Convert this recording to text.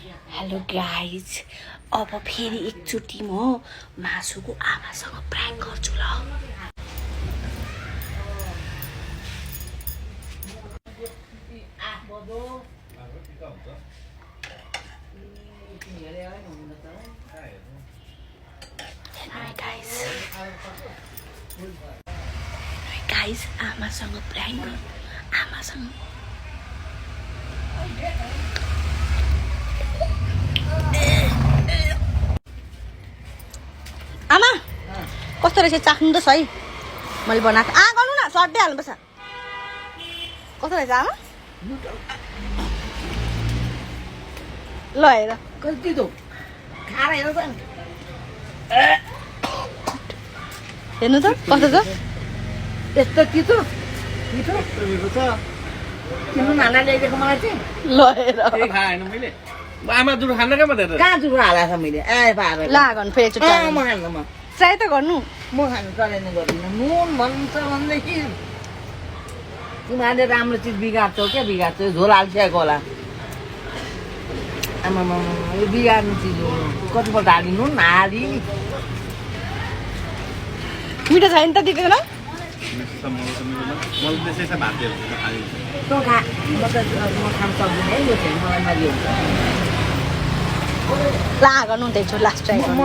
hello guys अब फेरि एकचोटि म मासुको आमासँग प्र्याङ्क गर्छु ल गाइज आमासँग प्र्याङ्क आमासँग आमा कस्तो रहेछ चाख्नु त सही मैले बनाएको गर्नु न सर्टै हाल्नुपर्छ कस्तो रहेछ आमा ल हेर कति दो खाएर हेर हेर्नु त कस्तो छ यस्तो तितो मिठो छ तिम्रो नाना ल्याइदिएको मलाई चाहिँ ल हेर खाएन मैले आमा दुध खान्न क्या मात्रै कहाँ जुरो हालेको छ मैले पाएर ला गर्नु फेरि एकचोटि म खानु म ट्राई त गर्नु म खानु चलेन गर्दिनँ नुन भन्छ भनेदेखि तिमीहरूले राम्रो चिज बिगार्छौ क्या बिगार्छौ झोल हालिसकेको होला आमामा यो बिगार्नु चिज हो कतिपल्ट हालिनु हाली मिठो छैन त दिँदैन मैले त्यसै भात दिएर तँ खा म खानु सक्दिनँ है यो चाहिँ मलाई नदियो ला गर्नु त एकचोटि लास्ट ट्राई म